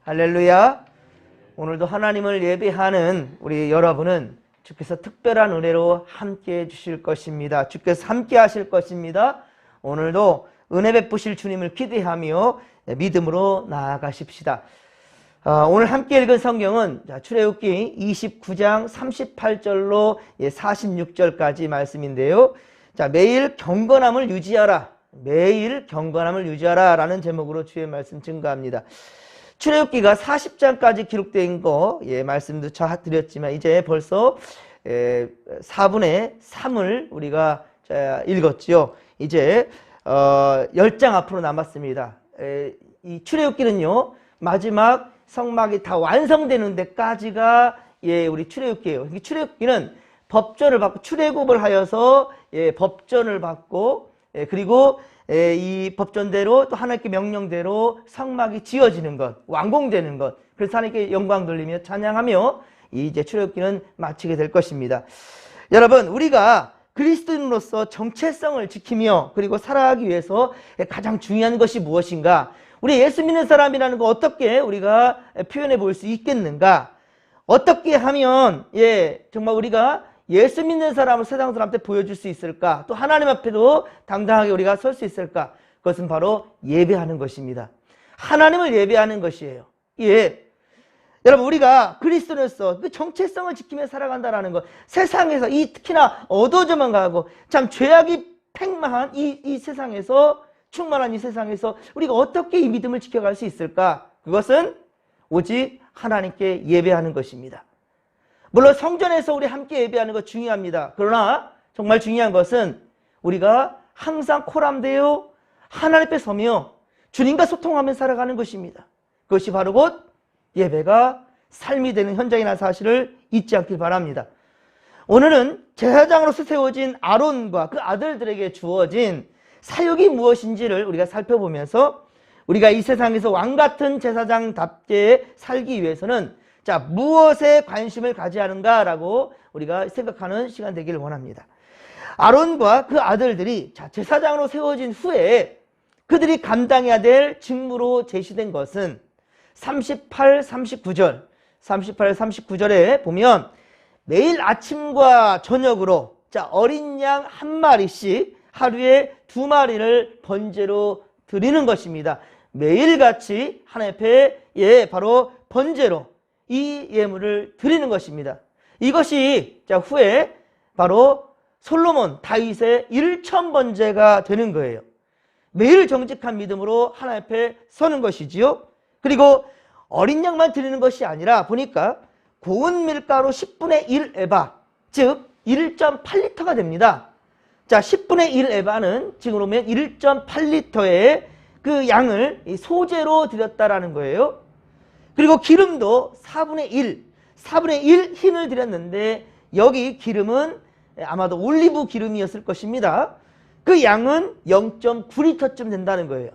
할렐루야. 오늘도 하나님을 예배하는 우리 여러분은 주께서 특별한 은혜로 함께 해주실 것입니다. 주께서 함께 하실 것입니다. 오늘도 은혜 베푸실 주님을 기대하며 믿음으로 나아가십시다. 오늘 함께 읽은 성경은 출애굽기 29장 38절로 46절까지 말씀인데요. 매일 경건함을 유지하라. 매일 경건함을 유지하라 라는 제목으로 주의 말씀 증거합니다. 출애굽기가 40장까지 기록된 거 말씀도 드렸지만 이제 벌써 4분의 3을 우리가 읽었죠. 이제 10장 앞으로 남았습니다. 이 출애굽기는요, 마지막 성막이 다 완성되는 데까지가 우리 출애굽기예요. 출애굽기는 법전을 받고 출애굽을 하여서 법전을 받고 그리고 이 법전대로 또 하나님께 명령대로 성막이 지어지는 것, 완공되는 것, 그래서 하나님께 영광 돌리며 찬양하며 이제 출애굽기는 마치게 될 것입니다. 여러분, 우리가 그리스도인으로서 정체성을 지키며 그리고 살아가기 위해서 가장 중요한 것이 무엇인가? 우리 예수 믿는 사람이라는 거 어떻게 우리가 표현해 볼 수 있겠는가? 어떻게 하면 정말 우리가 예수 믿는 사람을 세상 사람한테 보여줄 수 있을까? 또 하나님 앞에도 당당하게 우리가 설 수 있을까? 그것은 바로 예배하는 것입니다. 하나님을 예배하는 것이에요. 여러분, 우리가 그리스도로서 그 정체성을 지키며 살아간다는 것, 세상에서 특히나 어두워져만 가고 참 죄악이 팽만한 이 세상에서, 충만한 이 세상에서 우리가 어떻게 이 믿음을 지켜갈 수 있을까? 그것은 오직 하나님께 예배하는 것입니다. 물론 성전에서 우리 함께 예배하는 것 중요합니다. 그러나 정말 중요한 것은 우리가 항상 코람되어 하나님 앞에 서며 주님과 소통하며 살아가는 것입니다. 그것이 바로 곧 예배가 삶이 되는 현장이라는 사실을 잊지 않길 바랍니다. 오늘은 제사장으로서 세워진 아론과 그 아들들에게 주어진 사역이 무엇인지를 우리가 살펴보면서 우리가 이 세상에서 왕같은 제사장답게 살기 위해서는 무엇에 관심을 가져야 하는가라고 우리가 생각하는 시간 되기를 원합니다. 아론과 그 아들들이 제사장으로 세워진 후에 그들이 감당해야 될 직무로 제시된 것은 38, 39절에 보면 매일 아침과 저녁으로 어린 양 한 마리씩 하루에 2마리를 번제로 드리는 것입니다. 매일같이 하나님 앞에 바로 번제로 이 예물을 드리는 것입니다. 이것이 후에 바로 솔로몬, 다윗의 1000번제가 되는 거예요. 매일 정직한 믿음으로 하나님 앞에 서는 것이지요. 그리고 어린 양만 드리는 것이 아니라 보니까 고운 밀가루 10분의 1 에바, 즉 1.8리터가 됩니다. 10분의 1 에바는 지금 보면 1.8리터의 그 양을 소재로 드렸다라는 거예요. 그리고 기름도 4분의 1 흰을 드렸는데 여기 기름은 아마도 올리브 기름이었을 것입니다. 그 양은 0.9리터쯤 된다는 거예요.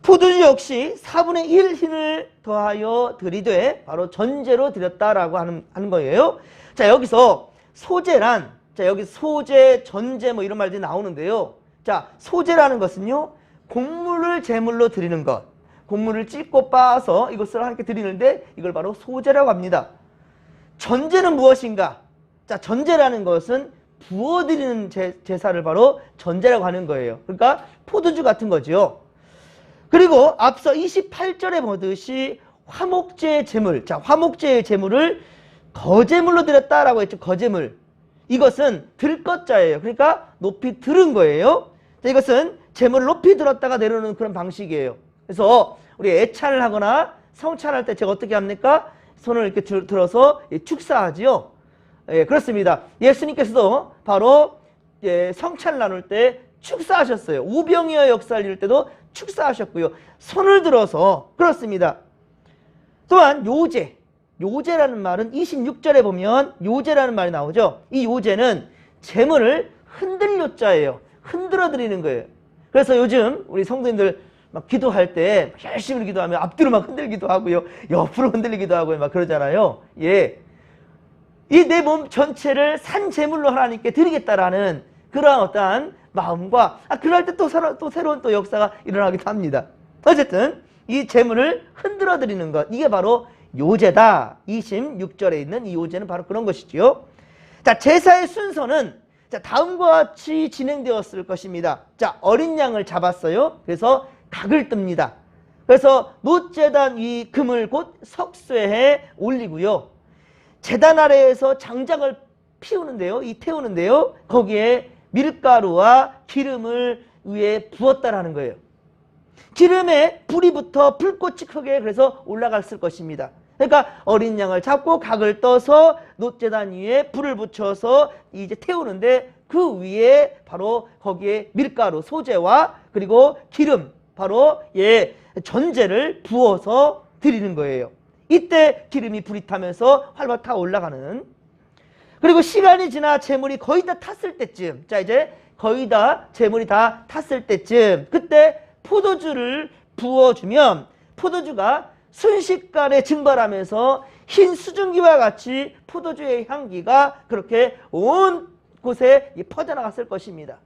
포도주 역시 4분의 1 흰을 더하여 드리되 바로 전제로 드렸다라고 하는 거예요. 여기서 소제란, 여기 소제, 전제 이런 말들이 나오는데요. 소제라는 것은요, 곡물을 제물로 드리는 것. 곡물을 찢고 빻아서 이것을 하나님께 드리는데 이걸 바로 소제라고 합니다. 전제는 무엇인가? 전제라는 것은 부어드리는 제사를 바로 전제라고 하는 거예요. 그러니까 포도주 같은 거죠. 그리고 앞서 28절에 보듯이 화목제의 제물, 화목제의 제물을 거제물로 드렸다라고 했죠. 거제물. 이것은 들것자예요. 그러니까 높이 들은 거예요. 이것은 제물을 높이 들었다가 내려오는 그런 방식이에요. 그래서 우리 애찬을 하거나 성찬할 때 제가 어떻게 합니까? 손을 이렇게 들어서 축사하지요. 그렇습니다. 예수님께서도 바로 성찬을 나눌 때 축사하셨어요. 우병이어 역사를 이룰 때도 축사하셨고요. 손을 들어서 그렇습니다. 또한 요제라는 말은 26절에 보면 요제라는 말이 나오죠. 이 요제는 제물을 흔들요자예요. 흔들어 드리는 거예요. 그래서 요즘 우리 성도님들 막 기도할 때 열심히 기도하면 앞뒤로 막 흔들기도 하고요, 옆으로 흔들리기도 하고요, 막 그러잖아요. 이 내 몸 전체를 산 제물로 하나님께 드리겠다라는 그러한 어떠한 마음과 그럴 때 또 새로운 또 역사가 일어나기도 합니다. 어쨌든 이 재물을 흔들어 드리는 것, 이게 바로 요제다. 26절에 있는 이 요제는 바로 그런 것이지요. 자, 제사의 순서는 자, 다음과 같이 진행되었을 것입니다. 자, 어린 양을 잡았어요. 그래서 각을 뜹니다. 그래서 놋제단 위 금을 곧 석쇠에 올리고요. 제단 아래에서 장작을 피우는데요. 태우는데요. 거기에 밀가루와 기름을 위에 부었다라는 거예요. 기름에 불이 붙어 불꽃이 크게 그래서 올라갔을 것입니다. 그러니까 어린 양을 잡고 각을 떠서 놋제단 위에 불을 붙여서 이제 태우는데 그 위에 바로 거기에 밀가루, 소재와 그리고 기름, 바로 전제를 부어서 드리는 거예요. 이때 기름이 불이 타면서 활활 타 올라가는. 그리고 시간이 지나 재물이 거의 다 탔을 때쯤, 자 이제 거의 다 재물이 다 탔을 때쯤, 그때 포도주를 부어주면 포도주가 순식간에 증발하면서 흰 수증기와 같이 포도주의 향기가 그렇게 온 곳에 퍼져나갔을 것입니다.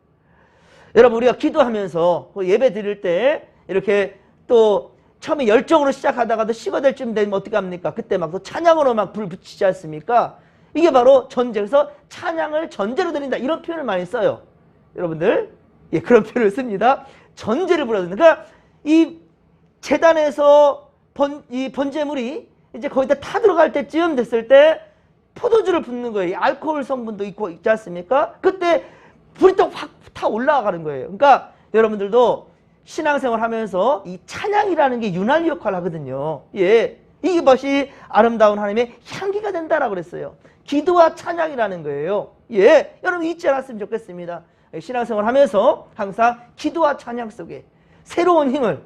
여러분, 우리가 기도하면서 예배 드릴 때 이렇게 또 처음에 열정으로 시작하다가도 식어될 쯤 되면 어떻게 합니까? 그때 막 또 찬양으로 막 불 붙이지 않습니까? 이게 바로 전제. 그래서 찬양을 전제로 드린다, 이런 표현을 많이 써요. 여러분들, 그런 표현을 씁니다. 전제를 불어드린다. 그러니까 이 제단에서 이 번제물이 이제 거의 다 들어갈 때쯤 됐을 때 포도주를 붓는 거예요. 알코올 성분도 있지 않습니까? 그때 불이 또 확 타 올라가는 거예요. 그러니까 여러분들도 신앙생활 하면서 이 찬양이라는 게 윤활유 역할을 하거든요. 이것이 아름다운 하나님의 향기가 된다라고 그랬어요. 기도와 찬양이라는 거예요. 여러분 잊지 않았으면 좋겠습니다. 신앙생활 하면서 항상 기도와 찬양 속에 새로운 힘을,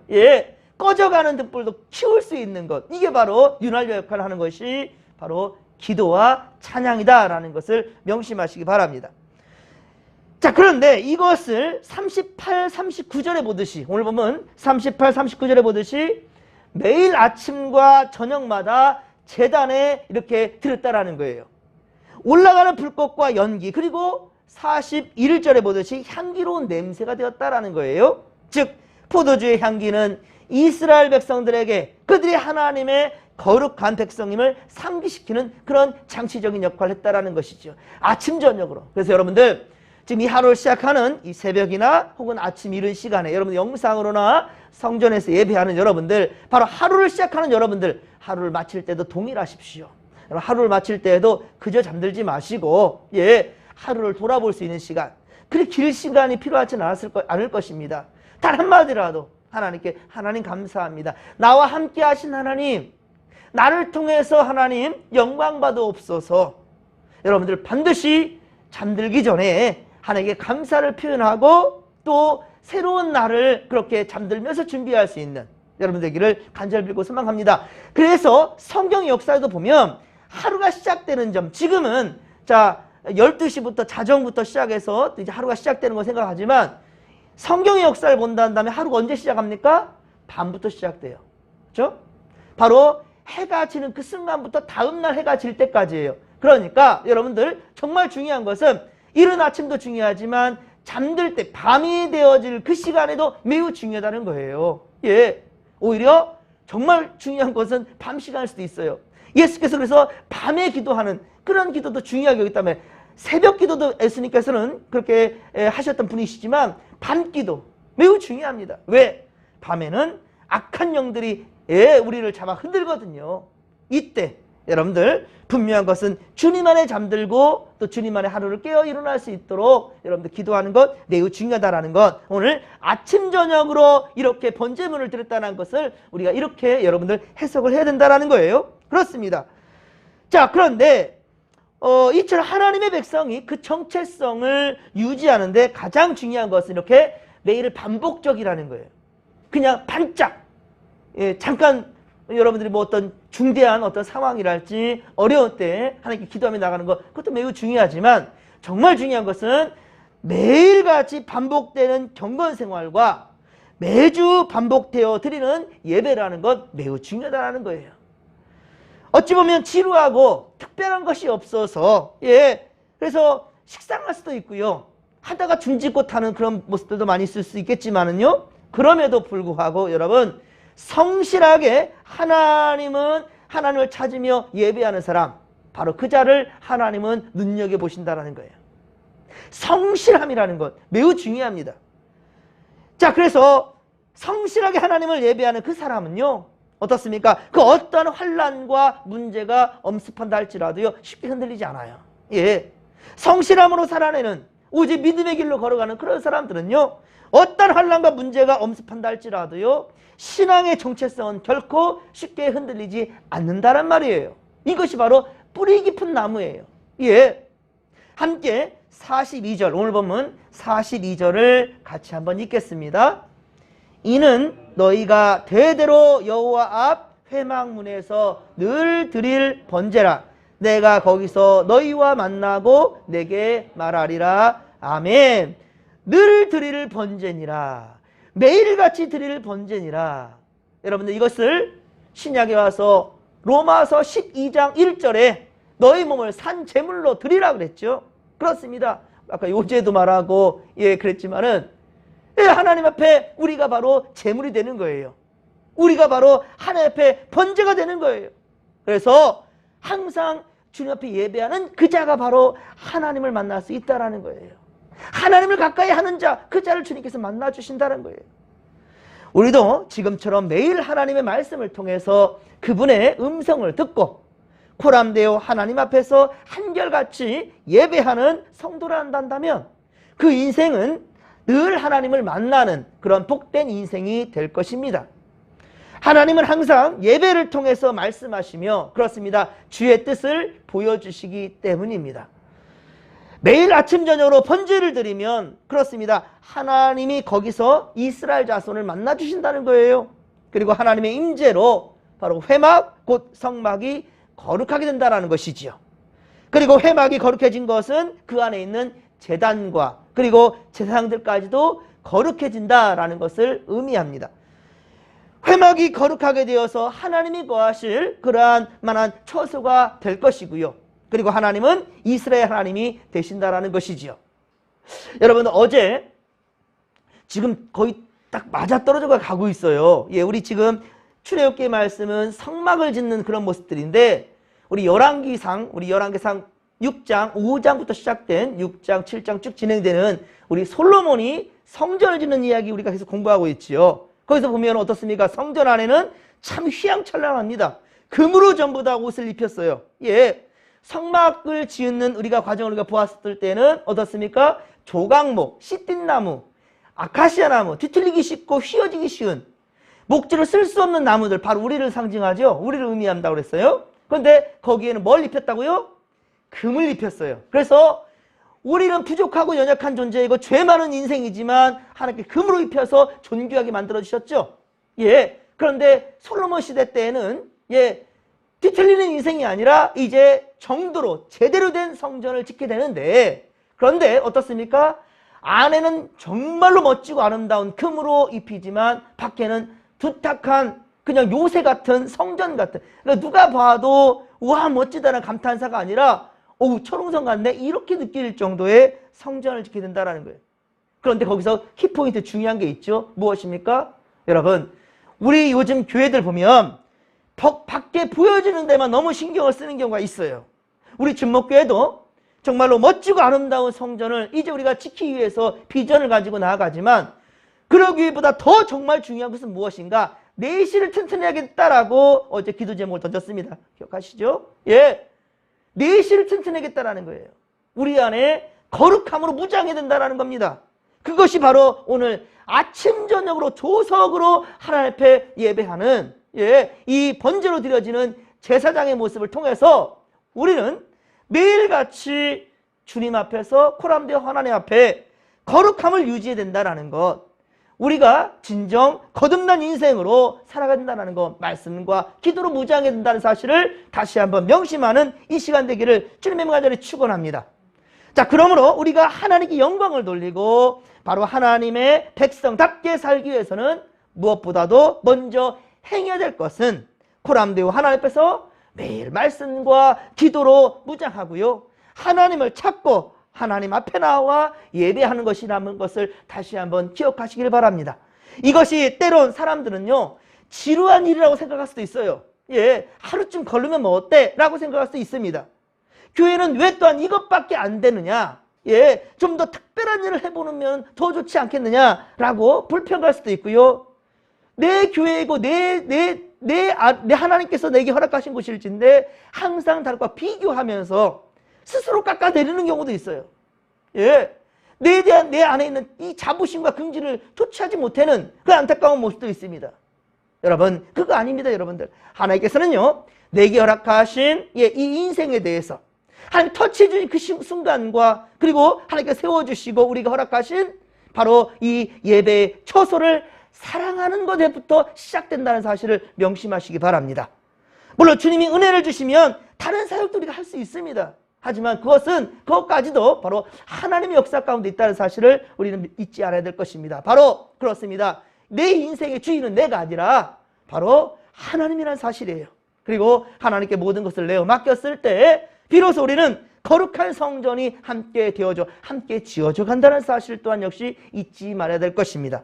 꺼져가는 등불도 키울 수 있는 것, 이게 바로 윤활유 역할을 하는 것이 바로 기도와 찬양이다라는 것을 명심하시기 바랍니다. 자, 그런데 이것을 38, 39절에 보듯이, 오늘 보면 38, 39절에 보듯이 매일 아침과 저녁마다 제단에 이렇게 드렸다라는 거예요. 올라가는 불꽃과 연기, 그리고 41절에 보듯이 향기로운 냄새가 되었다라는 거예요. 즉 포도주의 향기는 이스라엘 백성들에게 그들이 하나님의 거룩한 백성임을 상기시키는 그런 장치적인 역할을 했다라는 것이죠. 아침 저녁으로. 그래서 여러분들 지금 이 하루를 시작하는 이 새벽이나 혹은 아침 이른 시간에 여러분들 영상으로나 성전에서 예배하는 여러분들, 바로 하루를 시작하는 여러분들, 하루를 마칠 때도 동일하십시오. 하루를 마칠 때에도 그저 잠들지 마시고 하루를 돌아볼 수 있는 시간, 그렇게 길 시간이 필요하지는 않을 것입니다. 단 한마디라도 하나님께, 하나님 감사합니다. 나와 함께 하신 하나님, 나를 통해서 하나님 영광 받아옵소서. 여러분들 반드시 잠들기 전에 하나님께 감사를 표현하고 또 새로운 날을 그렇게 잠들면서 준비할 수 있는 여러분 되기를 간절히 빌고 소망합니다. 그래서 성경의 역사에도 보면 하루가 시작되는 점, 지금은 자 12시부터 자정부터 시작해서 이제 하루가 시작되는 거 생각하지만 성경의 역사를 본다는 다음에 하루가 언제 시작합니까? 밤부터 시작돼요. 그렇죠? 바로 해가 지는 그 순간부터 다음날 해가 질 때까지예요. 그러니까 여러분들 정말 중요한 것은 이른 아침도 중요하지만 잠들 때 밤이 되어질 그 시간에도 매우 중요하다는 거예요. 오히려 정말 중요한 것은 밤 시간일 수도 있어요. 예수께서 그래서 밤에 기도하는 그런 기도도 중요하게 여기 때문에 새벽 기도도 예수님께서는 그렇게 하셨던 분이시지만 밤 기도 매우 중요합니다. 왜? 밤에는 악한 영들이 우리를 잡아 흔들거든요. 이때 여러분들 분명한 것은 주님 안에 잠들고 또 주님 안에 하루를 깨어 일어날 수 있도록 여러분들 기도하는 것 매우 중요하다라는 것, 오늘 아침 저녁으로 이렇게 번제물을 드렸다는 것을 우리가 이렇게 여러분들 해석을 해야 된다라는 거예요. 그렇습니다. 자, 그런데 이처럼 하나님의 백성이 그 정체성을 유지하는데 가장 중요한 것은 이렇게 매일 반복적이라는 거예요. 그냥 반짝 잠깐 여러분들이 뭐 어떤 중대한 어떤 상황이랄지 어려운 때 하나님께 기도하며 나가는 것, 그것도 매우 중요하지만 정말 중요한 것은 매일같이 반복되는 경건 생활과 매주 반복되어 드리는 예배라는 것 매우 중요하다는 거예요. 어찌 보면 지루하고 특별한 것이 없어서 그래서 식상할 수도 있고요. 하다가 중지꽃 하는 그런 모습들도 많이 있을 수 있겠지만은요. 그럼에도 불구하고 여러분 성실하게 하나님을 찾으며 예배하는 사람, 바로 그 자를 하나님은 눈여겨보신다는 거예요. 성실함이라는 것 매우 중요합니다. 자, 그래서 성실하게 하나님을 예배하는 그 사람은요, 어떻습니까? 그 어떠한 환난과 문제가 엄습한다 할지라도요, 쉽게 흔들리지 않아요. 예, 성실함으로 살아내는, 오직 믿음의 길로 걸어가는 그런 사람들은요, 어떠한 환난과 문제가 엄습한다 할지라도요, 신앙의 정체성은 결코 쉽게 흔들리지 않는다란 말이에요. 이것이 바로 뿌리 깊은 나무예요. 예, 함께 42절, 오늘 본문 42절을 같이 한번 읽겠습니다. 이는 너희가 대대로 여호와 앞 회막문에서 늘 드릴 번제라. 내가 거기서 너희와 만나고 내게 말하리라. 아멘. 늘 드릴 번제니라. 매일같이 드릴 번제니라. 여러분들, 이것을 신약에 와서 로마서 12장 1절에 너희 몸을 산 제물로 드리라 그랬죠. 그렇습니다. 아까 요제도 말하고 그랬지만은, 하나님 앞에 우리가 바로 제물이 되는 거예요. 우리가 바로 하나님 앞에 번제가 되는 거예요. 그래서 항상 주님 앞에 예배하는 그 자가 바로 하나님을 만날 수 있다라는 거예요. 하나님을 가까이 하는 자, 그 자를 주님께서 만나 주신다는 거예요. 우리도 지금처럼 매일 하나님의 말씀을 통해서 그분의 음성을 듣고 코람데오 하나님 앞에서 한결같이 예배하는 성도라 한다면 그 인생은 늘 하나님을 만나는 그런 복된 인생이 될 것입니다. 하나님은 항상 예배를 통해서 말씀하시며, 그렇습니다, 주의 뜻을 보여주시기 때문입니다. 매일 아침 저녁으로 번제를 드리면, 그렇습니다, 하나님이 거기서 이스라엘 자손을 만나 주신다는 거예요. 그리고 하나님의 임재로 바로 회막, 곧 성막이 거룩하게 된다는 것이지요. 그리고 회막이 거룩해진 것은 그 안에 있는 제단과 그리고 제사장들까지도 거룩해진다라는 것을 의미합니다. 회막이 거룩하게 되어서 하나님이 거하실 그러한 만한 처소가 될 것이고요. 그리고 하나님은 이스라엘 하나님이 되신다라는 것이지요. 여러분, 어제 지금 거의 딱 맞아떨어져 가고 있어요. 예, 우리 지금 출애굽기 말씀은 성막을 짓는 그런 모습들인데, 우리 열왕기상 6장, 5장부터 시작된 6장, 7장 쭉 진행되는 우리 솔로몬이 성전을 짓는 이야기 우리가 계속 공부하고 있지요. 거기서 보면 어떻습니까? 성전 안에는 참 휘황찬란합니다. 금으로 전부 다 옷을 입혔어요. 예, 성막을 지은 우리가 과정을 우리가 보았을 때는 어떻습니까? 조각목, 시띠나무, 아카시아 나무, 뒤틀리기 쉽고 휘어지기 쉬운 목줄을 쓸 수 없는 나무들, 바로 우리를 상징하죠. 우리를 의미한다고 그랬어요. 그런데 거기에는 뭘 입혔다고요? 금을 입혔어요. 그래서 우리는 부족하고 연약한 존재이고 죄 많은 인생이지만 하나님께 금으로 입혀서 존귀하게 만들어주셨죠. 예. 그런데 솔로몬 시대 때에는 뒤틀리는 인생이 아니라 이제 정도로 제대로 된 성전을 짓게 되는데, 그런데 어떻습니까? 안에는 정말로 멋지고 아름다운 금으로 입히지만 밖에는 두탁한 그냥 요새 같은 성전 같은, 그러니까 누가 봐도 우와 멋지다는 감탄사가 아니라 어우 철옹성 같네 이렇게 느낄 정도의 성전을 짓게 된다는 거예요. 그런데 거기서 키포인트 중요한 게 있죠. 무엇입니까? 여러분, 우리 요즘 교회들 보면 밖에 보여지는 데만 너무 신경을 쓰는 경우가 있어요. 우리 준목교회도 정말로 멋지고 아름다운 성전을 이제 우리가 지키기 위해서 비전을 가지고 나아가지만, 그러기보다 더 정말 중요한 것은 무엇인가? 내실을 튼튼해야겠다라고 어제 기도 제목을 던졌습니다. 기억하시죠? 예, 내실을 튼튼하겠다라는 거예요. 우리 안에 거룩함으로 무장해야 된다는 겁니다. 그것이 바로 오늘 아침 저녁으로 조석으로 하나님 앞에 예배하는 이 번제로 드려지는 제사장의 모습을 통해서 우리는 매일같이 주님 앞에서 코람데오 하나님 앞에 거룩함을 유지해야 된다는 것, 우리가 진정 거듭난 인생으로 살아가야 된다는 것, 말씀과 기도로 무장해야 된다는 사실을 다시 한번 명심하는 이 시간 되기를 주님의 명간절에 축원합니다. 자, 그러므로 우리가 하나님께 영광을 돌리고 바로 하나님의 백성답게 살기 위해서는 무엇보다도 먼저 행해야 될 것은 코람데오 하나님 앞에서 매일 말씀과 기도로 무장하고요, 하나님을 찾고 하나님 앞에 나와 예배하는 것이라는 것을 다시 한번 기억하시길 바랍니다. 이것이 때론 사람들은요, 지루한 일이라고 생각할 수도 있어요. 예, 하루쯤 걸으면 뭐 어때? 라고 생각할 수도 있습니다. 교회는 왜 또한 이것밖에 안 되느냐? 예, 좀 더 특별한 일을 해보면 더 좋지 않겠느냐라고 불평할 수도 있고요. 내 교회이고 내 하나님께서 내게 허락하신 곳일진데 항상 다른과 비교하면서 스스로 깎아내리는 경우도 있어요. 예, 내 안에 있는 이 자부심과 긍지를 토치하지 못하는 그 안타까운 모습도 있습니다. 여러분, 그거 아닙니다. 여러분들, 하나님께서는요 내게 허락하신 이 인생에 대해서 하나님 터치해 주신 그 순간과 그리고 하나님께서 세워주시고 우리가 허락하신 바로 이 예배의 처소를 사랑하는 것에부터 시작된다는 사실을 명심하시기 바랍니다. 물론 주님이 은혜를 주시면 다른 사역도 우리가 할 수 있습니다. 하지만 그것까지도 바로 하나님의 역사 가운데 있다는 사실을 우리는 잊지 않아야 될 것입니다. 바로 그렇습니다. 내 인생의 주인은 내가 아니라 바로 하나님이라는 사실이에요. 그리고 하나님께 모든 것을 내어 맡겼을 때 비로소 우리는 거룩한 성전이 함께 되어져 함께 지어져 간다는 사실 또한 역시 잊지 말아야 될 것입니다.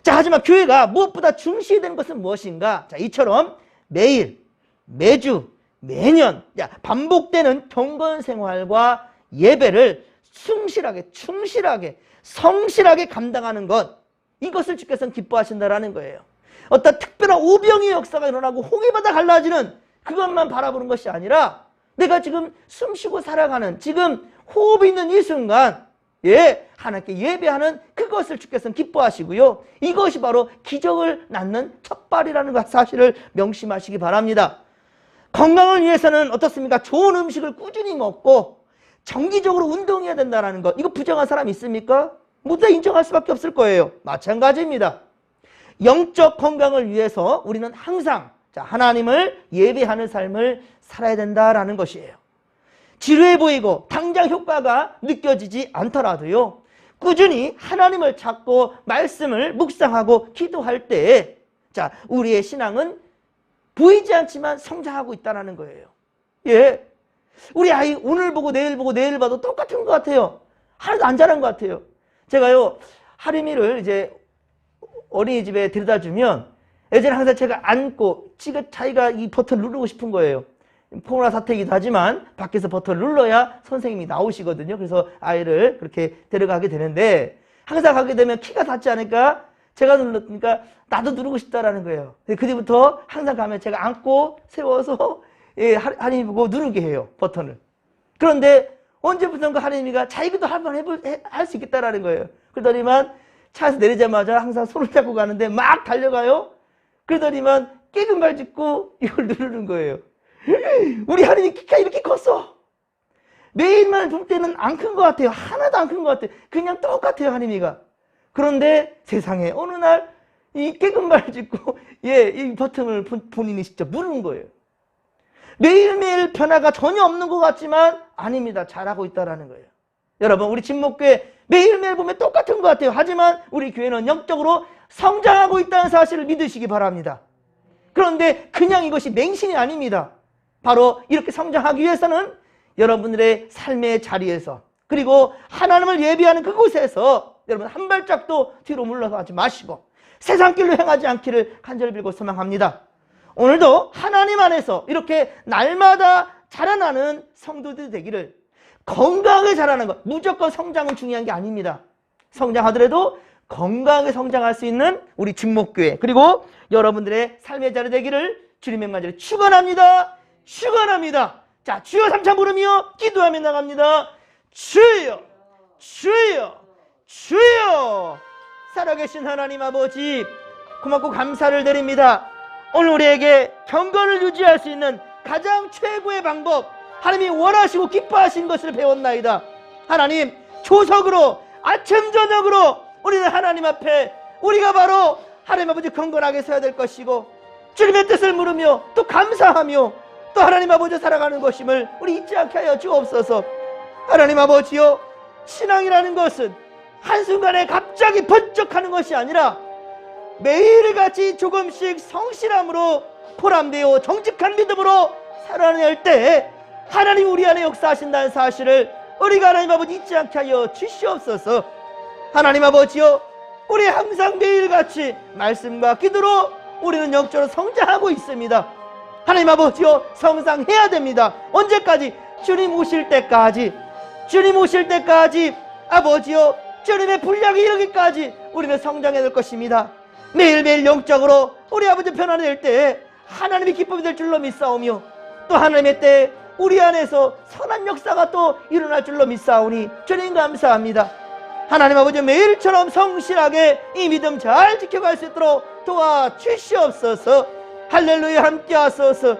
자, 하지만 교회가 무엇보다 중시해야 되는 것은 무엇인가? 자, 이처럼 매일, 매주, 매년 반복되는 경건 생활과 예배를 충실하게, 성실하게 감당하는 것, 이것을 주께서는 기뻐하신다라는 거예요. 어떤 특별한 오병의 역사가 일어나고 홍해바다 갈라지는 그것만 바라보는 것이 아니라 내가 지금 숨쉬고 살아가는 지금 호흡이 있는 이 순간 하나님께 예배하는 그것을 주께서는 기뻐하시고요. 이것이 바로 기적을 낳는 첫발이라는 사실을 명심하시기 바랍니다. 건강을 위해서는 어떻습니까? 좋은 음식을 꾸준히 먹고 정기적으로 운동해야 된다는 것, 이거 부정한 사람 있습니까? 모두 다 인정할 수밖에 없을 거예요. 마찬가지입니다. 영적 건강을 위해서 우리는 항상 하나님을 예배하는 삶을 살아야 된다라는 것이에요. 지루해 보이고 당장 효과가 느껴지지 않더라도요, 꾸준히 하나님을 찾고 말씀을 묵상하고 기도할 때 우리의 신앙은 보이지 않지만 성장하고 있다는 거예요. 예, 우리 아이 오늘 보고 내일 봐도 똑같은 것 같아요. 하나도 안 자란 것 같아요. 제가요 하림이를 이제 어린이집에 데려다 주면 예전에 항상 제가 안고 자기가 이 버튼을 누르고 싶은 거예요. 코로나 사태이기도 하지만 밖에서 버튼을 눌러야 선생님이 나오시거든요. 그래서 아이를 그렇게 데려가게 되는데 항상 가게 되면 키가 닿지 않을까 제가 누르니까 나도 누르고 싶다라는 거예요. 그 뒤부터 항상 가면 제가 안고 세워서 하림이 보고 누르게 해요, 버튼을. 그런데 언제부턴가 하림이가 자기도 한번 할 수 있겠다라는 거예요. 그러더니만 차에서 내리자마자 항상 손을 잡고 가는데 막 달려가요. 그러더니만 깨금발 짚고 이걸 누르는 거예요. 우리 하림이 키가 이렇게 컸어. 매일만 볼 때는 안 큰 것 같아요. 하나도 안 큰 것 같아요. 그냥 똑같아요, 하림이가. 그런데 세상에 어느 날 이 깨금발 짚고 이 버튼을 본인이 직접 누르는 거예요. 매일매일 변화가 전혀 없는 것 같지만 아닙니다. 잘하고 있다라는 거예요. 여러분, 우리 진목교회 매일매일 보면 똑같은 것 같아요. 하지만 우리 교회는 영적으로 성장하고 있다는 사실을 믿으시기 바랍니다. 그런데 그냥 이것이 맹신이 아닙니다. 바로 이렇게 성장하기 위해서는 여러분들의 삶의 자리에서 그리고 하나님을 예배하는 그곳에서 여러분 한 발짝도 뒤로 물러가지 마시고 세상 길로 행하지 않기를 간절히 빌고 소망합니다. 오늘도 하나님 안에서 이렇게 날마다 자라나는 성도들이 되기를, 건강하게 자라는 것, 무조건 성장은 중요한 게 아닙니다. 성장하더라도 건강하게 성장할 수 있는 우리 진목교회 그리고 여러분들의 삶의 자리 되기를 주님의 만지를 축원합니다. 자, 주여 삼차 부르며 기도하며 나갑니다. 주여, 주여, 주여. 살아계신 하나님 아버지, 고맙고 감사를 드립니다. 오늘 우리에게 경건을 유지할 수 있는 가장 최고의 방법, 하나님이 원하시고 기뻐하신 것을 배웠나이다. 하나님, 조석으로 아침 저녁으로 우리는 하나님 앞에 우리가 바로 하나님 아버지 건건하게 서야 될 것이고 주님의 뜻을 물으며 또 감사하며 또 하나님 아버지 살아가는 것임을 우리 잊지 않게 하여 주옵소서. 하나님 아버지요, 신앙이라는 것은 한순간에 갑자기 번쩍하는 것이 아니라 매일같이 조금씩 성실함으로 보람되어 정직한 믿음으로 살아낼 때 하나님 우리 안에 역사하신다는 사실을 우리가 하나님 아버지 잊지 않게 하여 주시옵소서. 하나님 아버지요, 우리 항상 매일같이 말씀과 기도로 우리는 영적으로 성장하고 있습니다. 하나님 아버지요, 성장해야 됩니다. 언제까지? 주님 오실 때까지. 주님 오실 때까지 아버지요, 주님의 분량이 이르기까지 우리는 성장해야 될 것입니다. 매일매일 영적으로 우리 아버지 변화될 때 하나님의 기쁨이 될 줄로 믿사오며, 또 하나님의 때에 우리 안에서 선한 역사가 또 일어날 줄로 믿사오니 주님 감사합니다. 하나님 아버지, 매일처럼 성실하게 이 믿음 잘 지켜갈 수 있도록 도와주시옵소서. 할렐루야, 함께 하소서.